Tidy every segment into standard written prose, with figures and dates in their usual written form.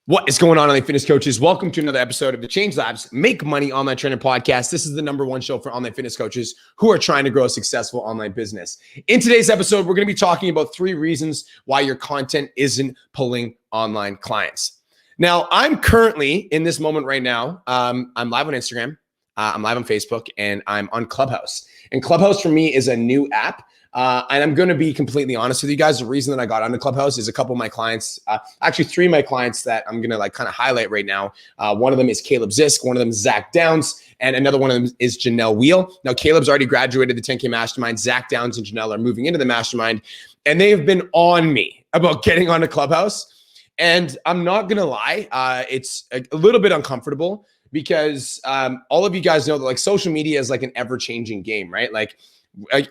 What is going on, online fitness coaches? Welcome to another episode of the Change Labs Make Money Online Training Podcast. This is the #1 show for online fitness coaches who are trying to grow a successful online business. In today's episode, we're going to be talking about 3 reasons why your content isn't pulling online clients. Now, I'm currently in this moment right now. I'm live on Instagram, I'm live on Facebook, and I'm on Clubhouse. And Clubhouse for me is a new app. And I'm going to be completely honest with you guys. The reason that I got onto Clubhouse is a couple of my clients, actually 3 of my clients that I'm going to kind of highlight right now. One of them is Caleb Zisk, one of them is Zach Downs, and another one of them is Janelle Wheel. Now, Caleb's already graduated the 10K Mastermind. Zach Downs and Janelle are moving into the Mastermind, and they have been on me about getting onto Clubhouse. And I'm not going to lie, it's a little bit uncomfortable because all of you guys know that social media is an ever-changing game, right? Like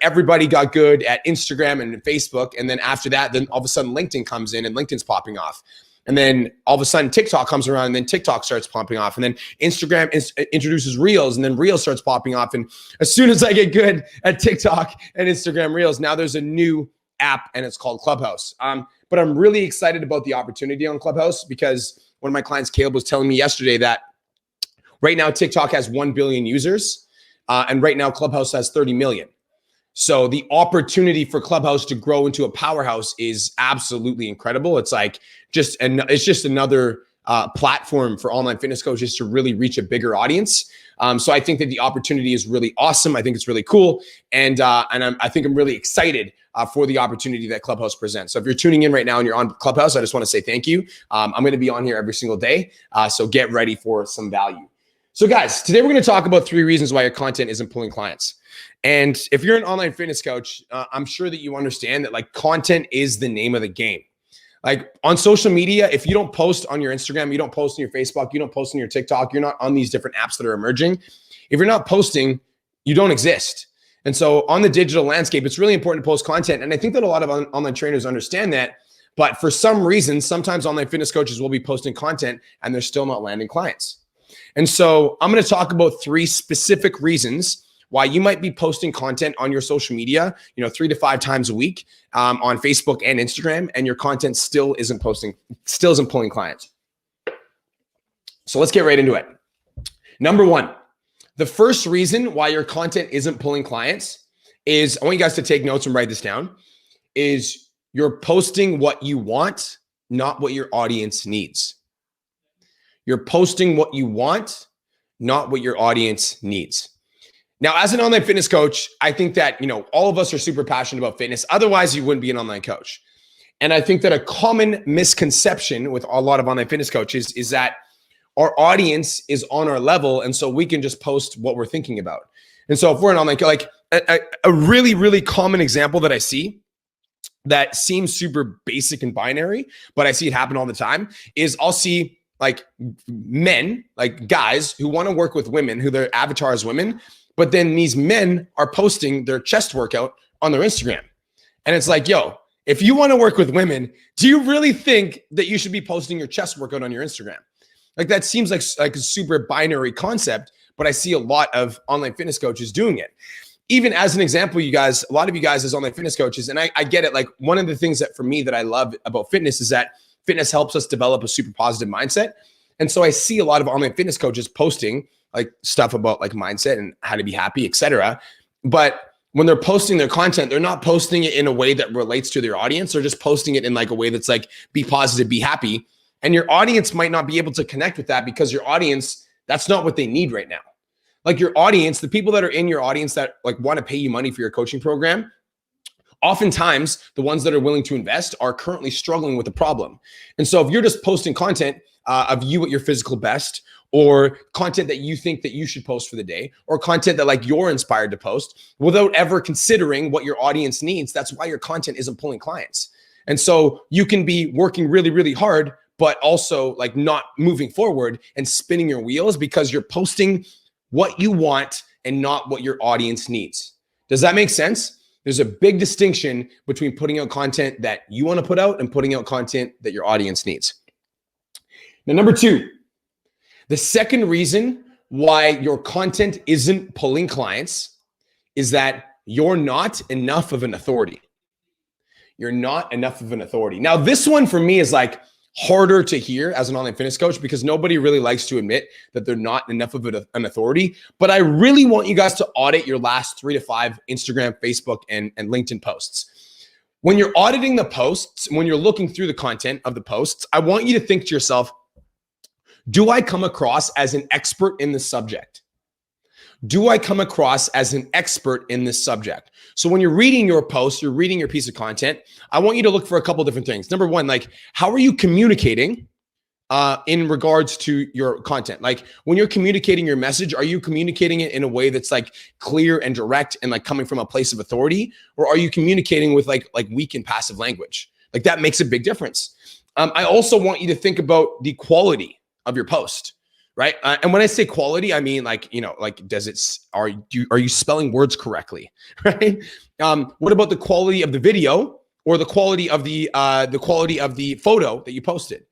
everybody got good at Instagram and Facebook. And then after that, then all of a sudden LinkedIn comes in and LinkedIn's popping off. And then all of a sudden TikTok comes around and then TikTok starts popping off. And then Instagram introduces Reels and then Reels starts popping off. And as soon as I get good at TikTok and Instagram Reels, now there's a new app and it's called Clubhouse. But I'm really excited about the opportunity on Clubhouse because one of my clients, Caleb, was telling me yesterday that right now TikTok has 1 billion users. And right now Clubhouse has 30 million. So the opportunity for Clubhouse to grow into a powerhouse is absolutely incredible. It's just another platform for online fitness coaches to really reach a bigger audience. So I think that the opportunity is really awesome. I think it's really cool, and I think I'm really excited for the opportunity that Clubhouse presents. So if you're tuning in right now and you're on Clubhouse, I just want to say thank you. I'm going to be on here every single day, so get ready for some value. So guys, today we're going to talk about 3 reasons why your content isn't pulling clients. And if you're an online fitness coach, I'm sure that you understand that content is the name of the game. On social media, if you don't post on your Instagram, you don't post on your Facebook, you don't post on your TikTok, you're not on these different apps that are emerging. If you're not posting, you don't exist. And so on the digital landscape, it's really important to post content. And I think that a lot of online trainers understand that. But for some reason, sometimes online fitness coaches will be posting content and they're still not landing clients. And so I'm going to talk about 3 specific reasons why you might be posting content on your social media, 3 to 5 times a week on Facebook and Instagram, and your content still isn't pulling clients. So let's get right into it. Number 1, the first reason why your content isn't pulling clients is, I want you guys to take notes and write this down, is you're posting what you want, not what your audience needs. You're posting what you want, not what your audience needs. Now, as an online fitness coach, I think that, all of us are super passionate about fitness. Otherwise, you wouldn't be an online coach. And I think that a common misconception with a lot of online fitness coaches is that our audience is on our level. And so we can just post what we're thinking about. And so if we're an online, a really, really common example that I see that seems super basic and binary, but I see it happen all the time, is I'll see men, guys who want to work with women, who their avatar is women. But then these men are posting their chest workout on their Instagram. And it's yo, if you want to work with women, do you really think that you should be posting your chest workout on your Instagram? That seems like a super binary concept, but I see a lot of online fitness coaches doing it. Even as an example, you guys, a lot of you guys as online fitness coaches, and I get it. One of the things that for me that I love about fitness is that fitness helps us develop a super positive mindset. And so I see a lot of online fitness coaches posting stuff about mindset and how to be happy, etc. But when they're posting their content, they're not posting it in a way that relates to their audience. They're just posting it in a way that's be positive, be happy. And your audience might not be able to connect with that because your audience, that's not what they need right now. Your audience, the people that are in your audience that want to pay you money for your coaching program, oftentimes the ones that are willing to invest are currently struggling with a problem. And so if you're just posting content of you at your physical best, or content that you think that you should post for the day, or content that you're inspired to post without ever considering what your audience needs, that's why your content isn't pulling clients. And so you can be working really, really hard, but also not moving forward and spinning your wheels because you're posting what you want and not what your audience needs. Does that make sense? There's a big distinction between putting out content that you want to put out and putting out content that your audience needs. Now, number 2, the second reason why your content isn't pulling clients is that you're not enough of an authority. You're not enough of an authority. Now, this one for me is harder to hear as an online fitness coach because nobody really likes to admit that they're not enough of an authority. But I really want you guys to audit your last 3 to 5 Instagram, Facebook, and LinkedIn posts. When you're auditing the posts, when you're looking through the content of the posts, I want you to think to yourself, do I come across as an expert in this subject? Do I come across as an expert in this subject? So when you're reading your post, you're reading your piece of content, I want you to look for a couple different things. Number one, like, how are you communicating in regards to your content? Like, when you're communicating your message, are you communicating it in a way that's like clear and direct and like coming from a place of authority? Or are you communicating with like weak and passive language? Like, that makes a big difference. I also want you to think about the quality of your post. Right. And when I say quality, I mean like, like, are you spelling words correctly? Right. What about the quality of the video or the quality of the photo that you posted?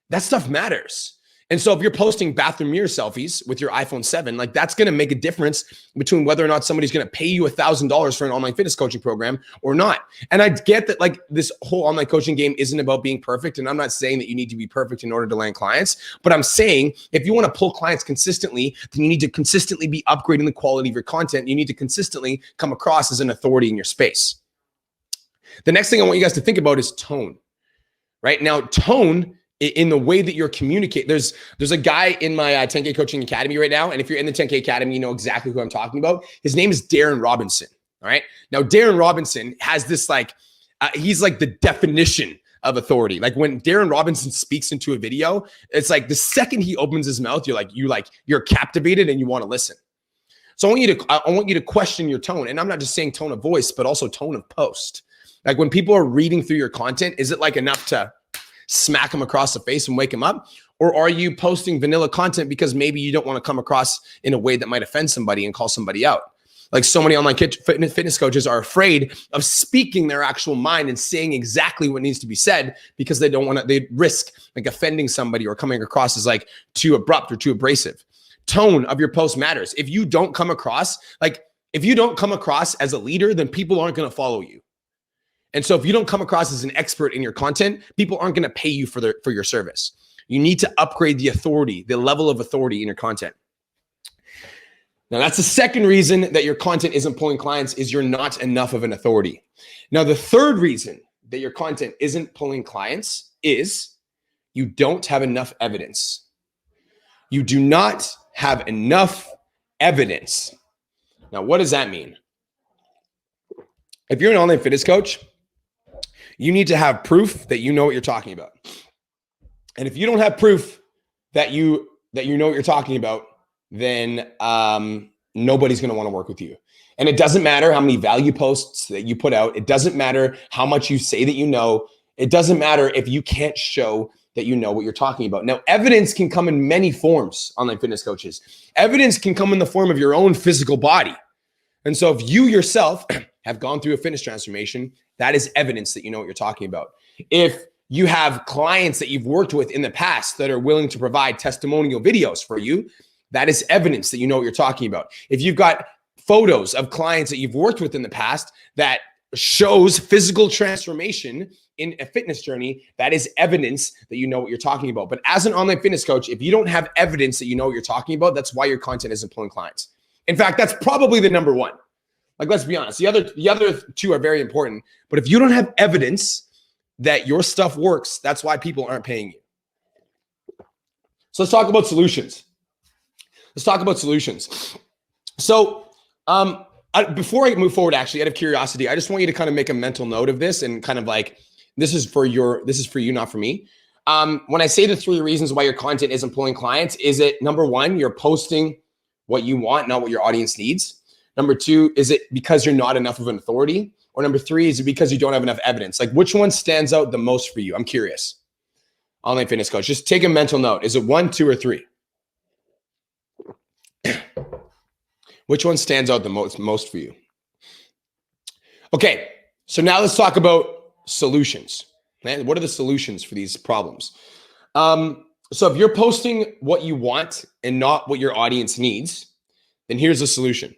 That stuff matters. And so if you're posting bathroom mirror selfies with your iPhone 7, like, that's going to make a difference between whether or not somebody's going to pay you $1,000 for an online fitness coaching program or not. And I get that, like, this whole online coaching game isn't about being perfect. And I'm not saying that you need to be perfect in order to land clients, but I'm saying if you want to pull clients consistently, then you need to consistently be upgrading the quality of your content. You need to consistently come across as an authority in your space. The next thing I want you guys to think about is tone. Right now, tone in the way that you're communicating. There's a guy in my 10K Coaching Academy right now. And if you're in the 10K Academy, you know exactly who I'm talking about. His name is Darren Robinson. All right. Now, Darren Robinson has this he's like the definition of authority. Like, when Darren Robinson speaks into a video, it's like the second he opens his mouth, you're captivated and you want to listen. So I want you to question your tone. And I'm not just saying tone of voice, but also tone of post. Like, when people are reading through your content, is it like enough to smack them across the face and wake them up? Or are you posting vanilla content because maybe you don't want to come across in a way that might offend somebody and call somebody out? Like, so many online fitness coaches are afraid of speaking their actual mind and saying exactly what needs to be said because they risk like offending somebody or coming across as like too abrupt or too abrasive. Tone of your post matters. If you don't come across as a leader, then people aren't going to follow you. And so if you don't come across as an expert in your content, people aren't going to pay you for your service. You need to upgrade the level of authority in your content. Now, that's the second reason that your content isn't pulling clients, is you're not enough of an authority. Now, the third reason that your content isn't pulling clients is you don't have enough evidence. You do not have enough evidence. Now, what does that mean? If you're an online fitness coach, you need to have proof that you know what you're talking about. And if you don't have proof that you know what you're talking about, then nobody's going to want to work with you. And it doesn't matter how many value posts that you put out. It doesn't matter how much you say that you know. It doesn't matter if you can't show that you know what you're talking about. Now, evidence can come in many forms, online fitness coaches. Evidence can come in the form of your own physical body. And so if you yourself have gone through a fitness transformation, that is evidence that you know what you're talking about. If you have clients that you've worked with in the past that are willing to provide testimonial videos for you, that is evidence that you know what you're talking about. If you've got photos of clients that you've worked with in the past that shows physical transformation in a fitness journey, that is evidence that you know what you're talking about. But as an online fitness coach, if you don't have evidence that you know what you're talking about, that's why your content isn't pulling clients. In fact, that's probably the number one. Like, let's be honest. The other two are very important. But if you don't have evidence that your stuff works, that's why people aren't paying you. So let's talk about solutions. So before I move forward, actually, out of curiosity, I just want you to kind of make a mental note of this and kind of like, this is for you, not for me. When I say the 3 reasons why your content isn't pulling clients, is it number 1, you're posting what you want, not what your audience needs? Number 2, is it because you're not enough of an authority? Or number 3, is it because you don't have enough evidence? Like, which one stands out the most for you? I'm curious. Online fitness coach, just take a mental note. Is it 1, 2, or 3? Which one stands out the most for you? Okay, so now let's talk about solutions. Man, what are the solutions for these problems? So if you're posting what you want and not what your audience needs, then here's the solution.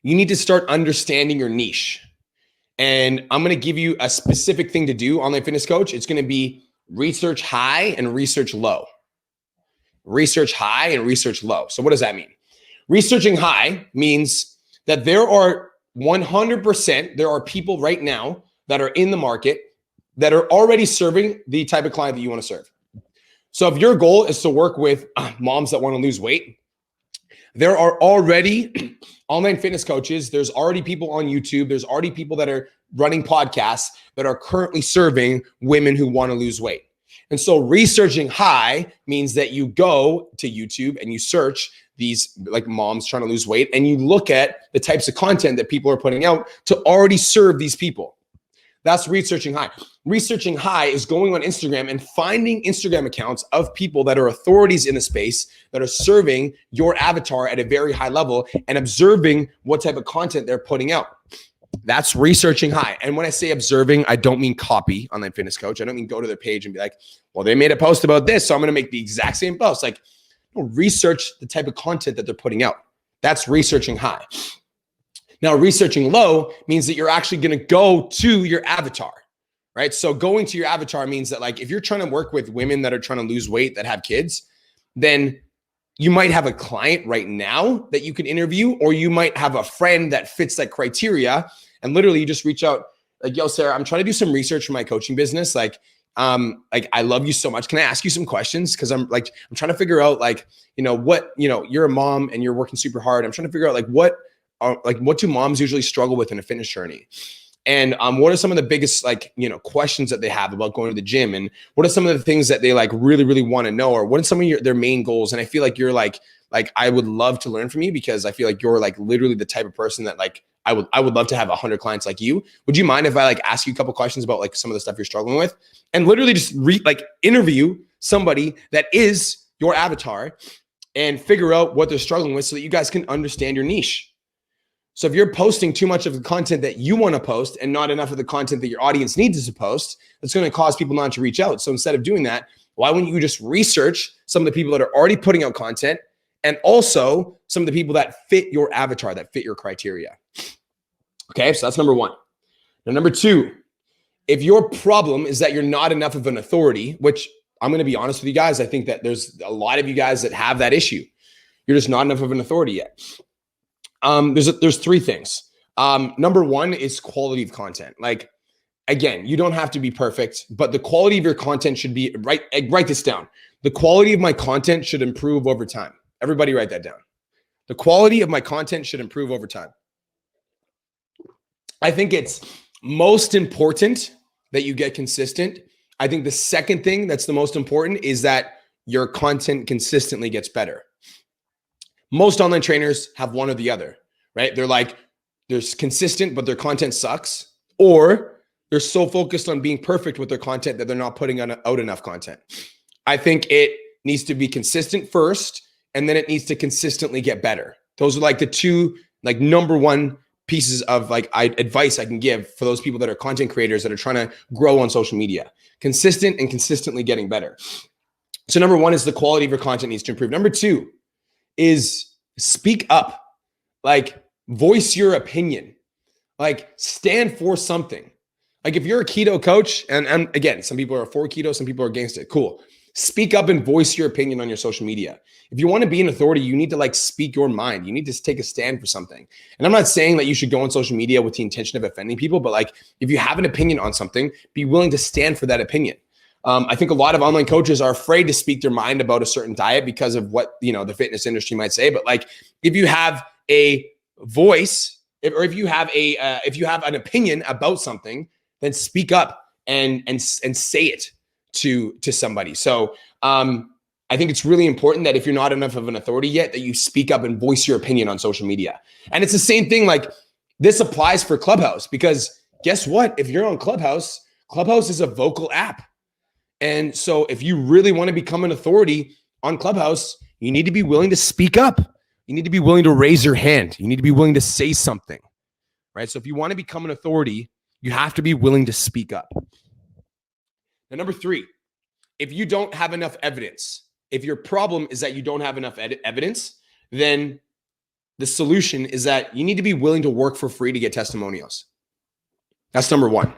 You need to start understanding your niche. And I'm going to give you a specific thing to do, online fitness coach. It's going to be research high and research low. Research high and research low. So what does that mean? Researching high means that there are 100%, there are people right now that are in the market that are already serving the type of client that you want to serve. So if your goal is to work with moms that want to lose weight, there are already online fitness coaches. There's already people on YouTube. There's already people that are running podcasts that are currently serving women who want to lose weight. And so researching high means that you go to YouTube and you search these like moms trying to lose weight and you look at the types of content that people are putting out to already serve these people. That's researching high. Researching high is going on Instagram and finding Instagram accounts of people that are authorities in the space that are serving your avatar at a very high level and observing what type of content they're putting out. That's researching high. And when I say observing, I don't mean copy Online Fitness Coach. I don't mean go to their page and be like, well, they made a post about this, so I'm going to make the exact same post. Like, research the type of content that they're putting out. That's researching high. Now, researching low means that you're actually going to go to your avatar, right? So going to your avatar means that like, if you're trying to work with women that are trying to lose weight that have kids, then you might have a client right now that you can interview, or you might have a friend that fits that criteria. And literally you just reach out like, yo, Sarah, I'm trying to do some research for my coaching business. Like I love you so much. Can I ask you some questions? Cause I'm trying to figure out like, you're a mom and you're working super hard. I'm trying to figure out what do moms usually struggle with in a fitness journey? And what are some of the biggest questions that they have about going to the gym? And what are some of the things that they really, really want to know? Or what are some of their main goals? And I feel like you're like I would love to learn from you, because I feel like you're literally the type of person that I would love to have 100 clients like you. Would you mind if I ask you a couple questions about some of the stuff you're struggling with, and literally just interview somebody that is your avatar and figure out what they're struggling with so that you guys can understand your niche. So if you're posting too much of the content that you want to post and not enough of the content that your audience needs to post, that's going to cause people not to reach out. So instead of doing that, why wouldn't you just research some of the people that are already putting out content, and also some of the people that fit your avatar, that fit your criteria? Okay, so that's number one. Now, number two, if your problem is that you're not enough of an authority, which I'm going to be honest with you guys, I think that there's a lot of you guys that have that issue. You're just not enough of an authority yet. There's three things. Number one is quality of content. Again, you don't have to be perfect, but the quality of your content should be write this down. The quality of my content should improve over time. Everybody write that down. The quality of my content should improve over time. I think it's most important that you get consistent. I think the second thing that's the most important is that your content consistently gets better. Most online trainers have one or the other, right? They're consistent, but their content sucks, or they're so focused on being perfect with their content that they're not putting out enough content. I think it needs to be consistent first, and then it needs to consistently get better. Those are the two number one pieces of advice I can give for those people that are content creators that are trying to grow on social media. Consistent and consistently getting better. So number one is the quality of your content needs to improve. Number two is speak up. Voice your opinion. Stand for something. If you're a keto coach, and again, some people are for keto, some people are against it. Cool. Speak up and voice your opinion on your social media. If you want to be an authority, you need to speak your mind. You need to take a stand for something. And I'm not saying that you should go on social media with the intention of offending people, but if you have an opinion on something, be willing to stand for that opinion. I think a lot of online coaches are afraid to speak their mind about a certain diet because of what the fitness industry might say. But if you have a voice, if you have an opinion about something, then speak up and say it to somebody. So I think it's really important that if you're not enough of an authority yet, that you speak up and voice your opinion on social media. And it's the same thing. This applies for Clubhouse, because guess what? If you're on Clubhouse, Clubhouse is a vocal app. And so if you really want to become an authority on Clubhouse, you need to be willing to speak up. You need to be willing to raise your hand. You need to be willing to say something, right? So if you want to become an authority, you have to be willing to speak up. Now, number three, if you don't have enough evidence, if your problem is that you don't have enough evidence, then the solution is that you need to be willing to work for free to get testimonials. That's number one.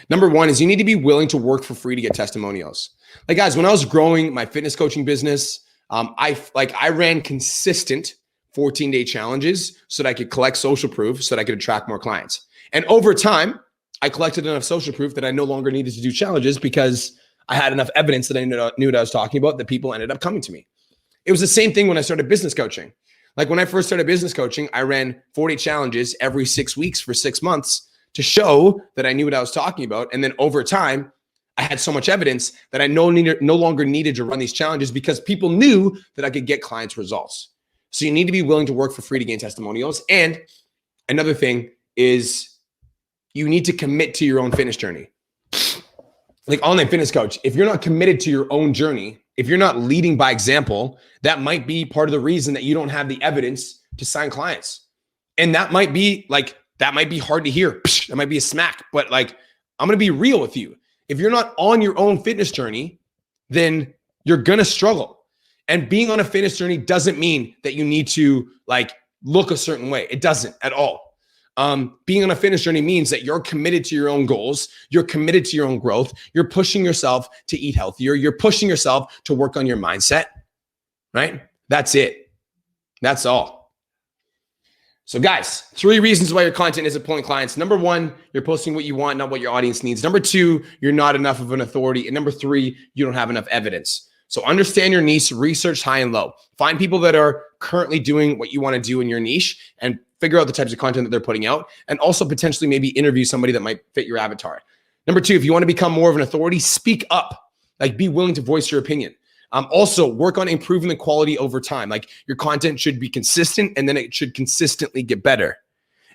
Number one is you need to be willing to work for free to get testimonials. Like guys, when I was growing my fitness coaching business, I ran consistent 14-day challenges so that I could collect social proof so that I could attract more clients. And over time, I collected enough social proof that I no longer needed to do challenges because I had enough evidence that I knew what I was talking about that people ended up coming to me. It was the same thing when I started business coaching. Like when I first started business coaching, I ran 40 challenges every 6 weeks for 6 months to show that I knew what I was talking about. And then over time, I had so much evidence that I no longer needed to run these challenges because people knew that I could get clients results. So you need to be willing to work for free to gain testimonials. And another thing is you need to commit to your own fitness journey. Like online fitness coach, if you're not committed to your own journey, if you're not leading by example, that might be part of the reason that you don't have the evidence to sign clients. And that might be hard to hear. That might be a smack, but like, I'm going to be real with you. If you're not on your own fitness journey, then you're going to struggle. And being on a fitness journey doesn't mean that you need to like look a certain way. It doesn't at all. Being on a fitness journey means that you're committed to your own goals. You're committed to your own growth. You're pushing yourself to eat healthier. You're pushing yourself to work on your mindset, right? That's it. That's all. So guys, 3 reasons why your content isn't pulling clients. Number 1, you're posting what you want, not what your audience needs. Number 2, you're not enough of an authority. And number 3, you don't have enough evidence. So understand your niche, research high and low. Find people that are currently doing what you want to do in your niche and figure out the types of content that they're putting out, and also potentially maybe interview somebody that might fit your avatar. Number 2, if you want to become more of an authority, speak up. Like be willing to voice your opinion. Also work on improving the quality over time. Like your content should be consistent and then it should consistently get better.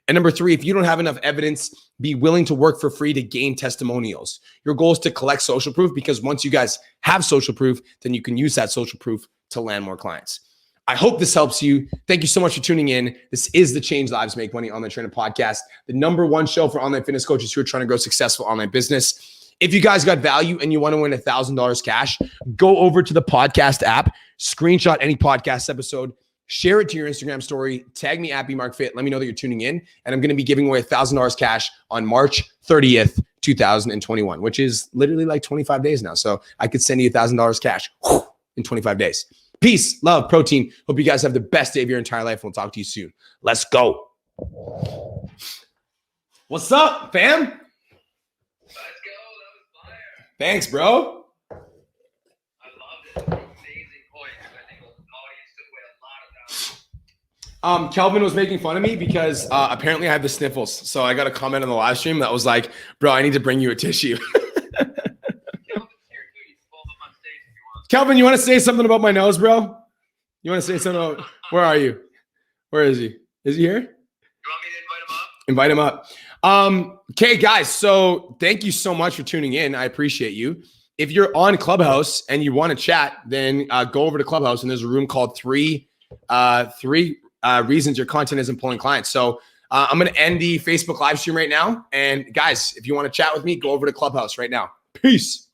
And number 3, if you don't have enough evidence, be willing to work for free to gain testimonials. Your goal is to collect social proof because once you guys have social proof, then you can use that social proof to land more clients. I hope this helps you. Thank you so much for tuning in. This is the Change Lives, Make Money Online Training Podcast, the #1 show for online fitness coaches who are trying to grow successful online business. If you guys got value and you want to win $1,000 cash, go over to the podcast app, screenshot any podcast episode, share it to your Instagram story, tag me at BMarkFit, let me know that you're tuning in, and I'm going to be giving away $1,000 cash on March 30th, 2021, which is literally like 25 days now. So I could send you $1,000 cash in 25 days. Peace, love, protein. Hope you guys have the best day of your entire life. We'll talk to you soon. Let's go. What's up, fam? Let's go. That was fire. Thanks, bro. I loved it. Amazing point. I think the audience took away a lot of that. Kelvin was making fun of me because apparently I have the sniffles. So I got a comment on the live stream that was like, bro, I need to bring you a tissue. Kelvin, you want to say something about my nose, bro? You want to say something about, where are you? Where is he? Is he here? You want me to invite him up? Invite him up. Okay, guys. So thank you so much for tuning in. I appreciate you. If you're on Clubhouse and you want to chat, then go over to Clubhouse and there's a room called three reasons your content isn't pulling clients. So I'm going to end the Facebook live stream right now. And guys, if you want to chat with me, go over to Clubhouse right now. Peace.